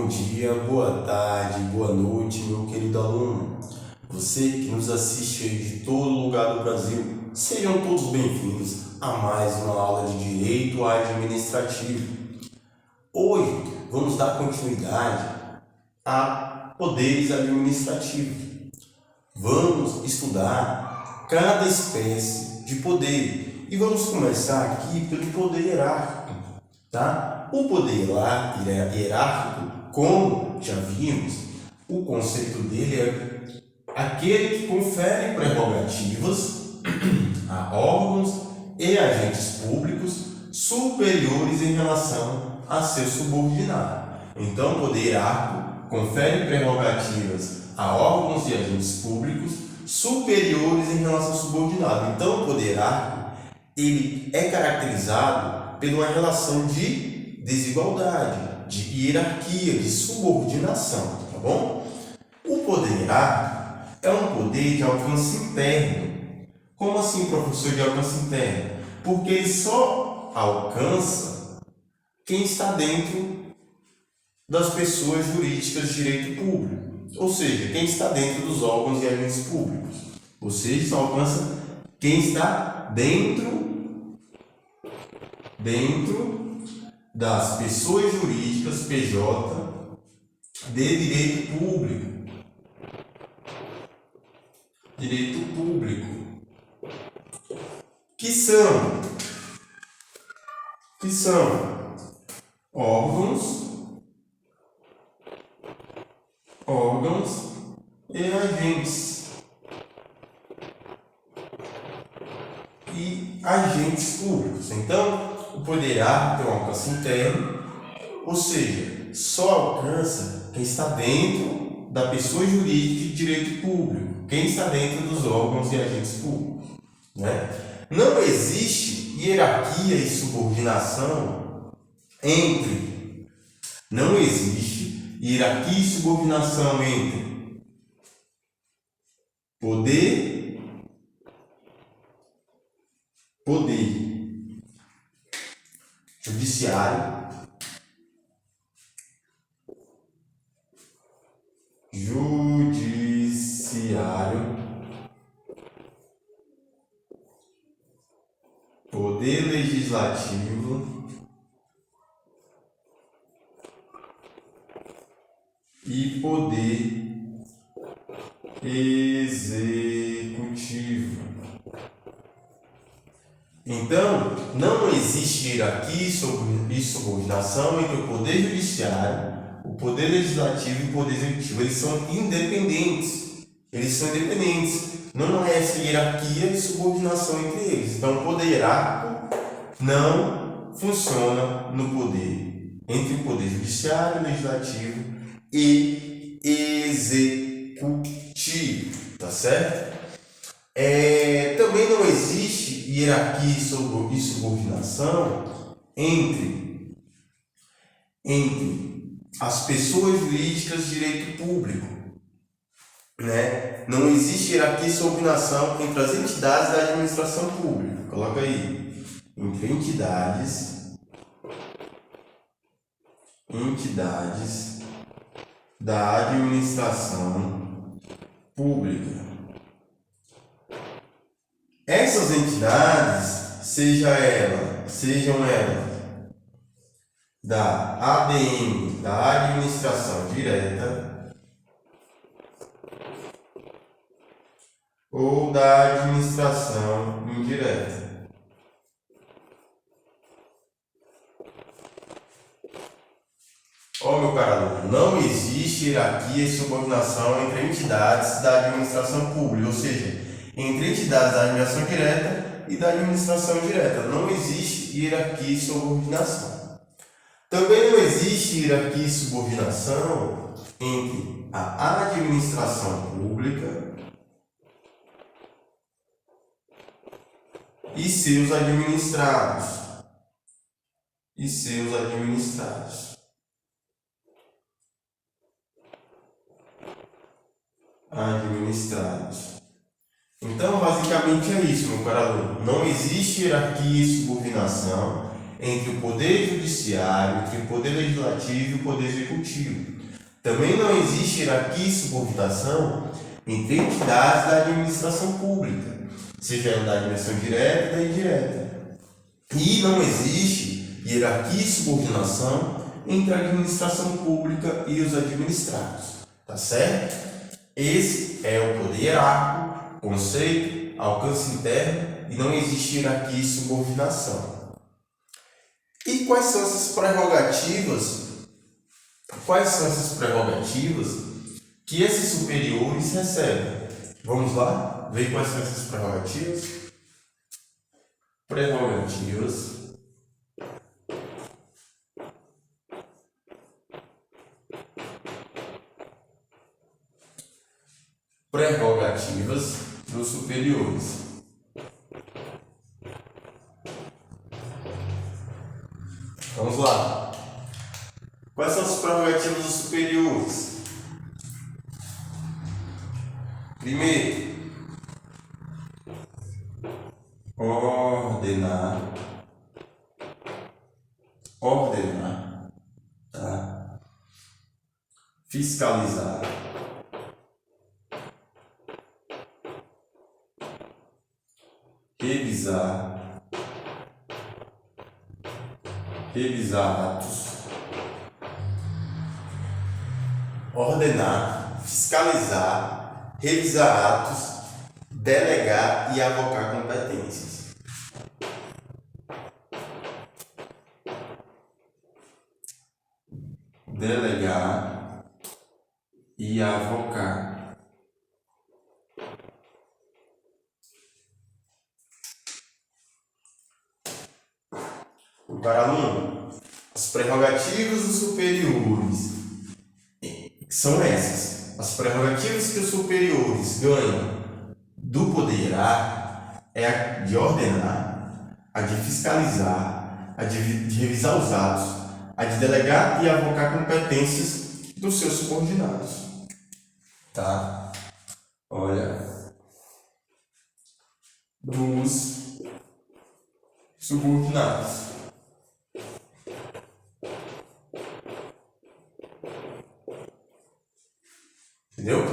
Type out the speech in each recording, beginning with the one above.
Bom dia, boa tarde, boa noite, meu querido aluno. Você que nos assiste aí de todo lugar do Brasil, sejam todos bem-vindos a mais uma aula de Direito Administrativo. Hoje vamos dar continuidade a poderes administrativos. Vamos estudar cada espécie de poder e vamos começar aqui pelo poder hierárquico, tá? O poder hierárquico, como já vimos, o conceito dele é aquele que confere prerrogativas a órgãos e agentes públicos superiores em relação a seu subordinado. Então, o poder hierárquico confere prerrogativas a órgãos e agentes públicos superiores em relação ao subordinado. Então, o poder hierárquico ele é caracterizado por uma relação de desigualdade, de hierarquia, de subordinação, tá bom? O poder hierárquico é um poder de alcance interno. Como assim, professor, de alcance interno? Porque ele só alcança quem está dentro das pessoas jurídicas de direito público, ou seja, quem está dentro dos órgãos e agentes públicos. Ou seja, só alcança quem está dentro das pessoas jurídicas PJ de direito público. Direito público. Que são órgãos e agentes públicos. Então, o poder hierárquico tem um alcance interno, ou seja, só alcança quem está dentro da pessoa jurídica de direito público, quem está dentro dos órgãos e agentes públicos, né? Não existe hierarquia e subordinação entre poder judiciário, poder legislativo e poder executivo. Então, não existe hierarquia e subordinação entre o poder judiciário, o poder legislativo e o poder executivo. Eles são independentes. Não há essa hierarquia e subordinação entre eles. Então, o poder hierárquico não funciona entre o poder judiciário, legislativo e executivo. Tá certo? Também não existe hierarquia e subordinação entre as pessoas jurídicas de direito público, né? Não existe hierarquia e subordinação entre as entidades da administração pública. Coloca aí, entre entidades da administração pública. Essas entidades, sejam elas da ADM, da administração direta, ou da administração indireta. Meu caro aluno, não existe hierarquia e subordinação entre entidades da administração pública, ou seja, entre entidades da administração direta e da administração indireta. Não existe hierarquia e subordinação. Também não existe hierarquia e subordinação entre a administração pública e seus administrados. Então, basicamente é isso, meu caro aluno. Não existe hierarquia e subordinação entre o poder judiciário, entre o poder legislativo e o poder executivo. Também não existe hierarquia e subordinação entre entidades da administração pública, seja ela da administração direta e da indireta. E não existe hierarquia e subordinação entre a administração pública e os administrados. Tá certo? Esse é o poder hierárquico, conceito, alcance interno, e não existe hierarquia e subordinação. E quais são essas prerrogativas? Quais são essas prerrogativas que esses superiores recebem? Vamos lá ver quais são essas prerrogativas? Prerrogativas dos superiores. Vamos lá. Quais são as prerrogativas dos superiores? Primeiro, ordenar, tá? Fiscalizar, revisar atos, ordenar, fiscalizar, revisar atos, delegar e avocar competências. Delegar e avocar. Para aluno, as prerrogativas dos superiores são essas. As prerrogativas que os superiores ganham do poder hierárquico é a de ordenar, a de fiscalizar, a de revisar os atos, a de delegar e avocar competências dos seus subordinados. Tá? Olha, dos subordinados. Entendeu?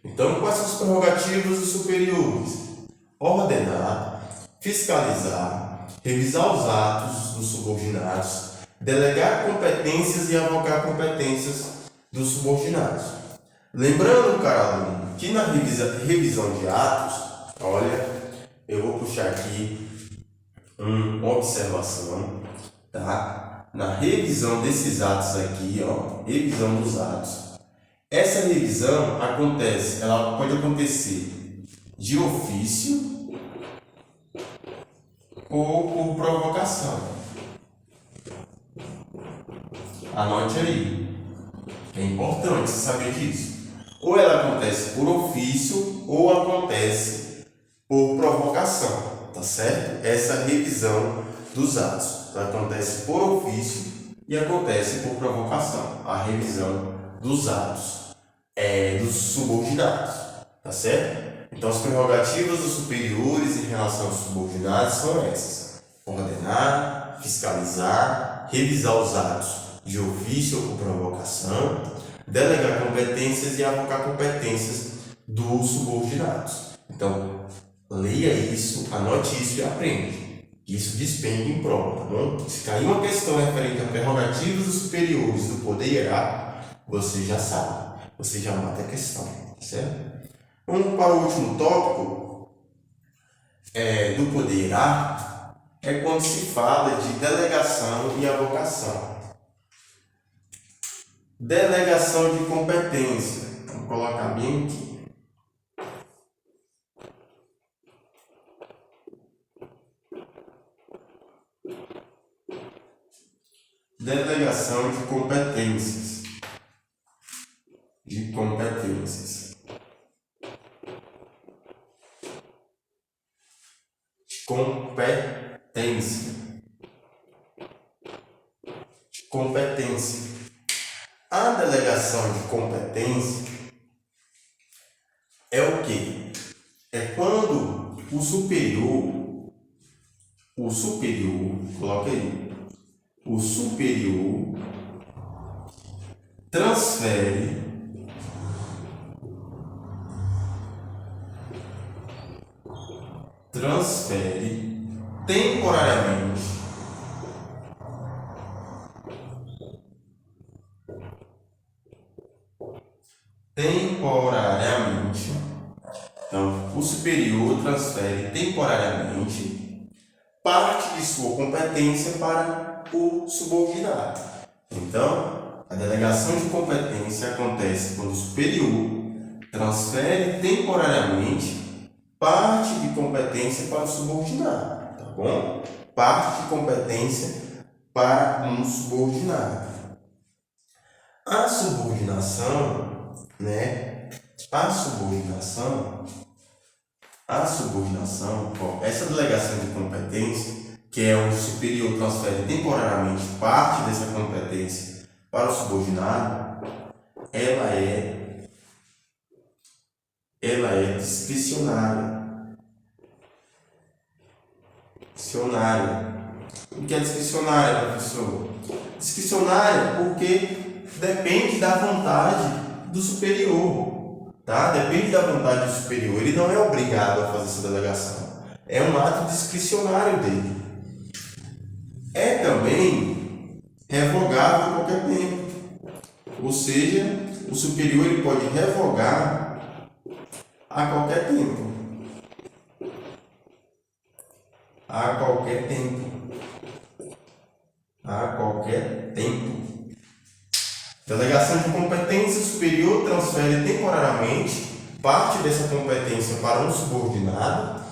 Então, quais são as prerrogativas dos superiores? Ordenar, fiscalizar, revisar os atos dos subordinados, delegar competências e avocar competências dos subordinados. Lembrando, cara aluno, que na revisão de atos, olha, eu vou puxar aqui uma observação, tá? Na revisão desses atos aqui, ó, revisão dos atos. Essa revisão ela pode acontecer de ofício ou por provocação. Anote aí. É importante você saber disso. Ou ela acontece por ofício ou acontece por provocação, tá certo? Essa revisão dos atos. Ela acontece por ofício e acontece por provocação. A revisão dos atos dos subordinados, tá certo? Então, as prerrogativas dos superiores em relação aos subordinados são essas: ordenar, fiscalizar, revisar os atos de ofício ou por provocação, delegar competências e avocar competências dos subordinados. Então, leia isso, anote isso e aprende. Isso despende em prova, tá bom? Se cair uma questão referente a prerrogativas dos superiores do poder hierárquico, você já sabe. Você já mata a questão, certo? Vamos para o último tópico do poder hierárquico, é quando se fala de delegação e avocação. Delegação de competência. Vamos colocar bem aqui. Delegação de competências. Competência. A delegação de competência é o quê? É quando o superior O superior, coloca aí. O superior transfere temporariamente então, o superior transfere temporariamente parte de sua competência para o subordinado. Então, a delegação de competência acontece quando o superior transfere temporariamente parte de competência para o subordinado, tá bom? Parte de competência para um subordinado. A subordinação, né? Essa delegação de competência, que é onde o superior transfere temporariamente parte dessa competência para o subordinado, ela é discricionária. O que é discricionária, professor? Discricionária porque depende da vontade do superior, tá? Depende da vontade do superior. Ele não é obrigado a fazer essa delegação. É um ato discricionário dele. É também revogável a qualquer tempo. Ou seja, o superior ele pode revogar a qualquer tempo. A qualquer tempo. Delegação de competência superior transfere temporariamente parte dessa competência para um subordinado.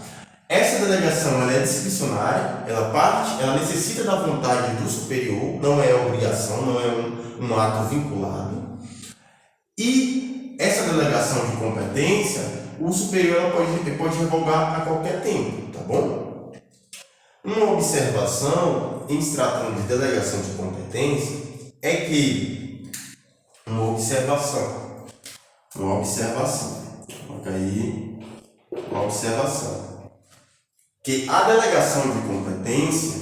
Essa delegação ela é discricionária, ela necessita da vontade do superior, não é obrigação, não é um ato vinculado. E essa delegação de competência, o superior ela pode revogar a qualquer tempo, tá bom? Uma observação em se tratando de delegação de competência é que uma observação. Coloca aí uma observação. Que a delegação de competência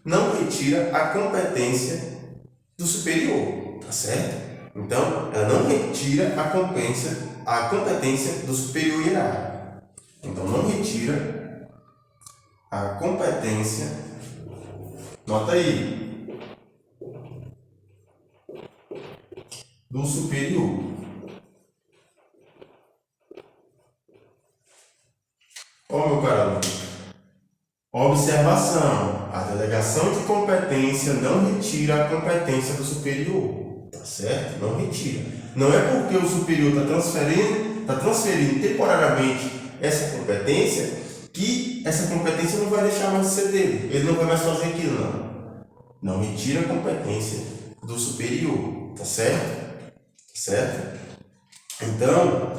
não retira a competência do superior, tá certo? Então, ela não retira a competência do superior hierárquico. Então, não retira a competência, nota aí, do superior. Ó, meu caro aluno, observação: a delegação de competência não retira a competência do superior, tá certo? Não retira. Não é porque o superior está transferindo temporariamente essa competência que essa competência não vai deixar mais de ser dele. Ele não vai mais fazer aquilo, não. Não retira a competência do superior, tá certo? Certo? Então,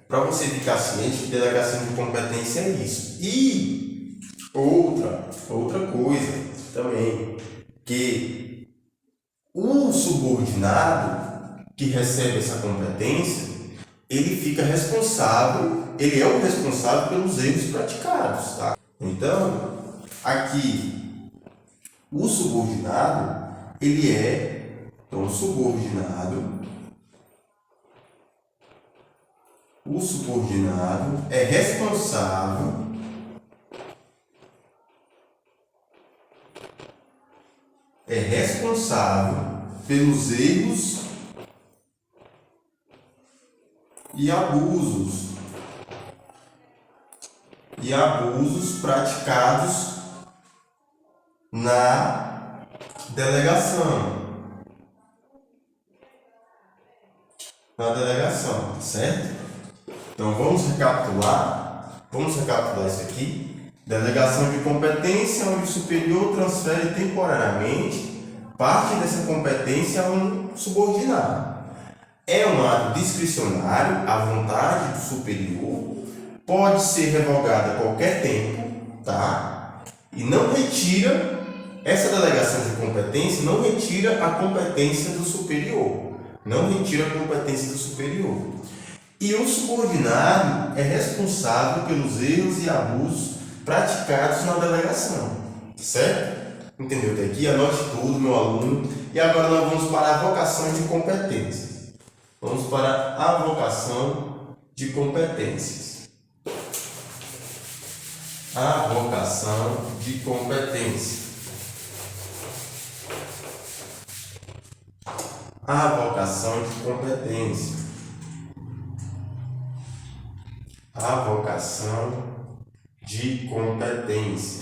para você ficar ciente, delegação de competência é isso. E outra coisa também, que o subordinado que recebe essa competência, ele é o responsável pelos erros praticados, tá? Então, aqui, o subordinado, o subordinado é responsável pelos erros e abusos praticados na delegação. Certo? Então vamos recapitular isso aqui. Delegação de competência, onde o superior transfere temporariamente parte dessa competência a um subordinado. É um ato discricionário, à vontade do superior, pode ser revogado a qualquer tempo, tá? E não retira essa delegação de competência não retira a competência do superior. Não retira a competência do superior. E o subordinado é responsável pelos erros e abusos praticados na delegação. Certo? Entendeu até aqui? Anote tudo, meu aluno. E agora nós vamos para a avocação de competências. Vamos para a avocação de competências. A avocação de competência. A avocação de competência. A avocação de competência.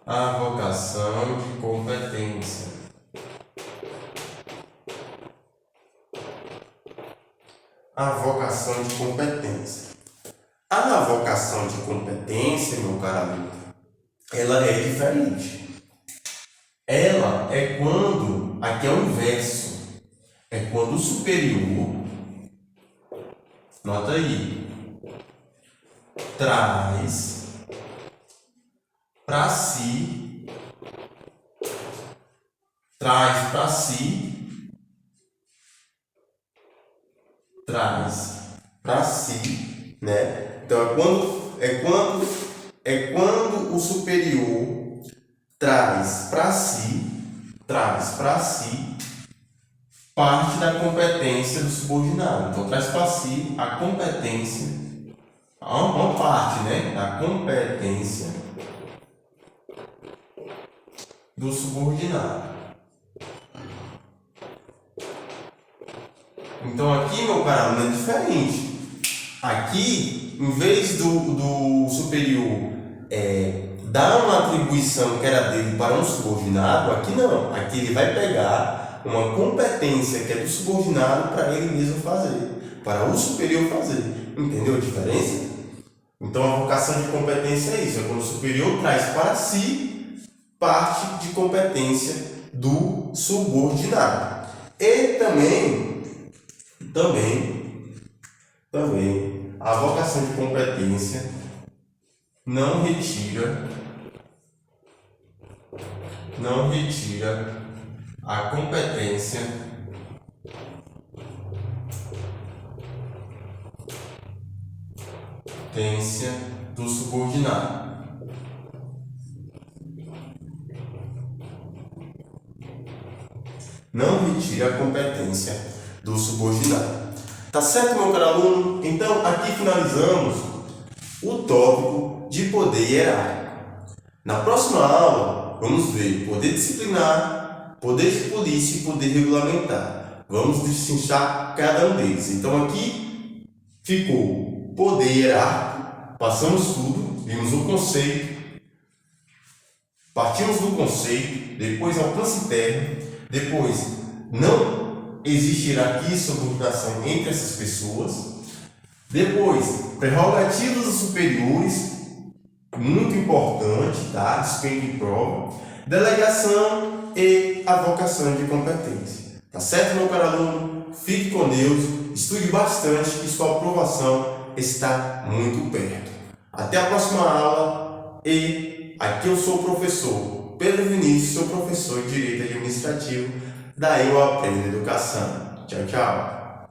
A avocação de competência. A avocação de competência. A avocação de competência, meu caro amigo, ela é diferente. Ela é quando, aqui é o inverso, é quando o superior, nota aí, traz para si, né? Então é quando o superior traz para si parte da competência do subordinado. Então traz para si a competência, uma parte, né, da competência do subordinado. Então aqui, meu caro aluno, é diferente. Aqui, em vez do superior dar uma atribuição que era dele para um subordinado, aqui não. Aqui ele vai pegar uma competência que é do subordinado para ele mesmo fazer, para o superior fazer. Entendeu a diferença? Então a avocação de competência é isso, é quando o superior traz para si parte de competência do subordinado. E também a avocação de competência não retira a competência do subordinado. Não retira a competência do subordinado. Tá certo, meu caro aluno? Então, aqui finalizamos o tópico de poder hierárquico. Na próxima aula, vamos ver poder disciplinar, poder de polícia e poder regulamentar. Vamos destrinchar cada um deles. Então, aqui ficou poder hierárquico, passamos tudo, vimos o conceito, partimos do conceito, depois alcance interno, depois não existirá aqui subordinação entre essas pessoas, depois prerrogativas dos superiores, muito importante, tá? Despeito em prova, delegação e avocação de competência. Tá certo, meu caro aluno? Fique com Deus, estude bastante que sua aprovação está muito perto. Até a próxima aula e aqui eu sou o professor Pedro Vinícius, sou professor de Direito Administrativo da Eu Aprendo Educação. Tchau, tchau.